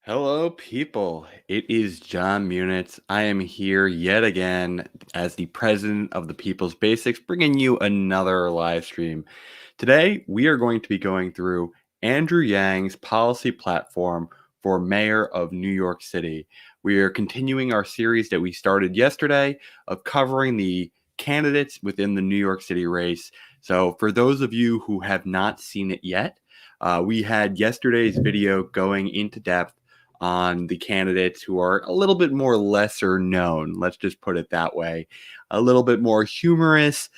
Hello, people. It is John Munitz. I am here yet again as the president of the People's Basics, bringing you another live stream. Today, we are going to be going through Andrew Yang's policy platform for Mayor of New York City. We are continuing our series that we started yesterday of covering the candidates within the New York City race. So, for those of you who have not seen it yet, we had yesterday's video going into depth on the candidates who are a little bit more lesser known. Let's just put it that way. A little bit more humorous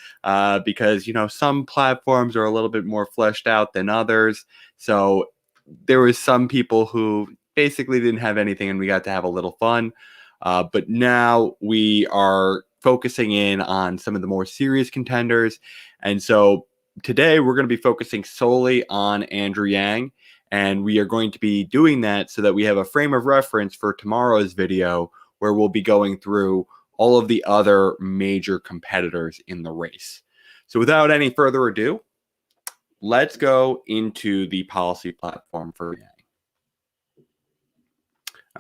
because, some platforms are a little bit more fleshed out than others. So there was some people who basically didn't have anything and we got to have a little fun. But now we are focusing in on some of the more serious contenders. And so today we're going to be focusing solely on Andrew Yang. And we are going to be doing that so that we have a frame of reference for tomorrow's video where we'll be going through all of the other major competitors in the race. So without any further ado, let's go into the policy platform for Yang.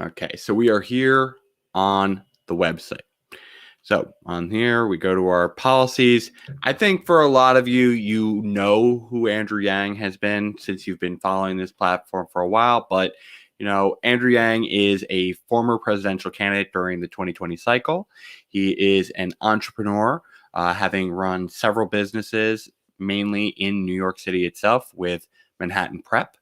Okay, so we are here on the website. So on here, we go to our policies. I think for a lot of you, you know who Andrew Yang has been since you've been following this platform for a while. But, Andrew Yang is a former presidential candidate during the 2020 cycle. He is an entrepreneur, having run several businesses, mainly in New York City itself, with Manhattan Prep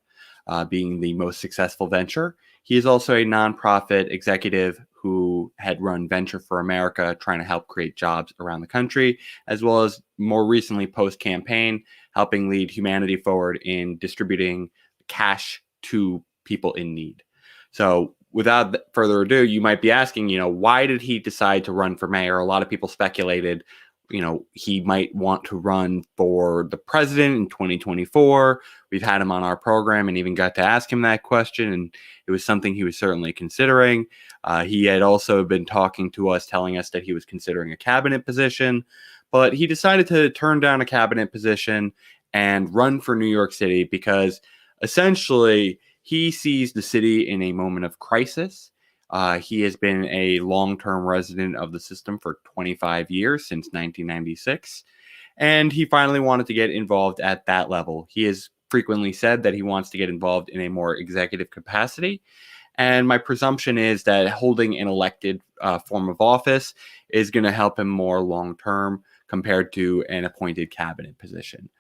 being the most successful venture. He is also a nonprofit executive who had run Venture for America, trying to help create jobs around the country, as well as more recently post-campaign, helping lead humanity forward in distributing cash to people in need. So without further ado, you might be asking, why did he decide to run for mayor? A lot of people speculated, he might want to run for the president in 2024. We've had him on our program and even got to ask him that question, and it was something he was certainly considering. He had also been talking to us, telling us that he was considering a cabinet position, but he decided to turn down a cabinet position and run for New York City because essentially he sees the city in a moment of crisis. He has been a long-term resident of the system for 25 years, since 1996, and he finally wanted to get involved at that level. He has frequently said that he wants to get involved in a more executive capacity, and my presumption is that holding an elected form of office is going to help him more long-term compared to an appointed cabinet position.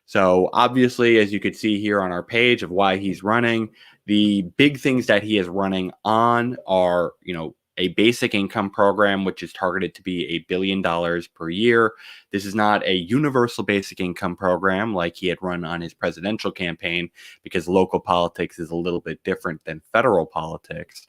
So obviously, as you could see here on our page of why he's running, the big things that he is running on are, a basic income program, which is targeted to be $1 billion per year. This is not a universal basic income program like he had run on his presidential campaign, because local politics is a little bit different than federal politics.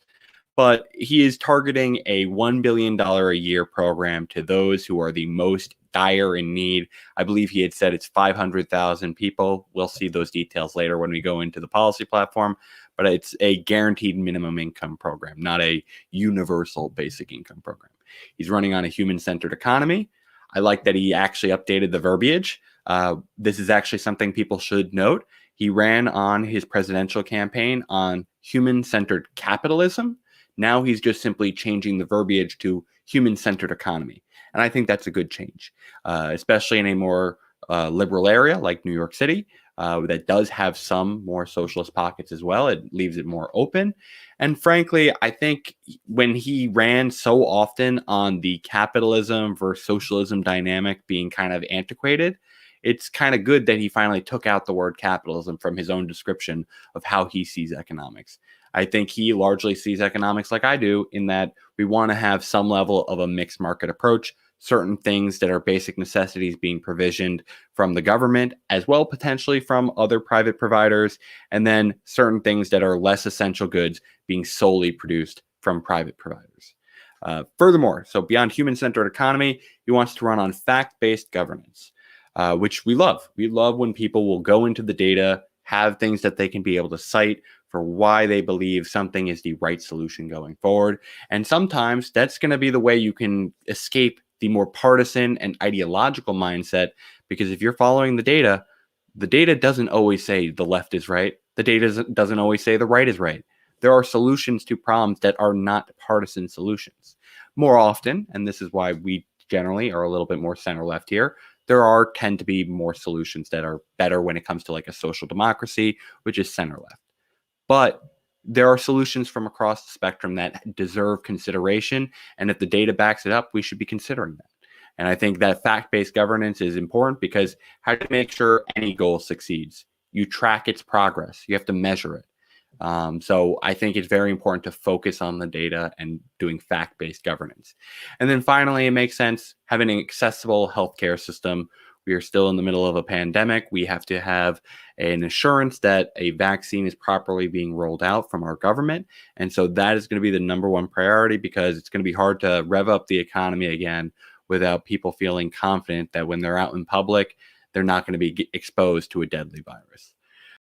But he is targeting a $1 billion a year program to those who are the most dire in need. I believe he had said it's 500,000 people. We'll see those details later when we go into the policy platform, but it's a guaranteed minimum income program, not a universal basic income program. He's running on a human-centered economy. I like that he actually updated the verbiage. This is actually something people should note. He ran on his presidential campaign on human-centered capitalism. Now he's just simply changing the verbiage to human-centered economy. And I think that's a good change, especially in a more liberal area like New York City that does have some more socialist pockets as well. It leaves it more open. And frankly, I think when he ran so often on the capitalism versus socialism dynamic being kind of antiquated, it's kind of good that he finally took out the word capitalism from his own description of how he sees economics. I think he largely sees economics like I do, in that we want to have some level of a mixed market approach, certain things that are basic necessities being provisioned from the government, as well potentially from other private providers, and then certain things that are less essential goods being solely produced from private providers. Furthermore, so beyond human-centered economy, he wants to run on fact-based governance, which we love. We love when people will go into the data, have things that they can be able to cite for why they believe something is the right solution going forward. And sometimes that's going to be the way you can escape the more partisan and ideological mindset, because if you're following the data doesn't always say the left is right. The data doesn't always say the right is right. there are solutions to problems that are not partisan solutions. More often, and this is why we generally are a little bit more center left here, tend to be more solutions that are better when it comes to like a social democracy, which is center left. But there are solutions from across the spectrum that deserve consideration. And if the data backs it up, we should be considering that. And I think that fact-based governance is important because how do you make sure any goal succeeds? You track its progress. You have to measure it. So I think it's very important to focus on the data and doing fact-based governance. And then finally, it makes sense having an accessible healthcare system. We are still in the middle of a pandemic. We have to have an assurance that a vaccine is properly being rolled out from our government. And so that is going to be the number one priority, because it's going to be hard to rev up the economy again without people feeling confident that when they're out in public, they're not going to be exposed to a deadly virus.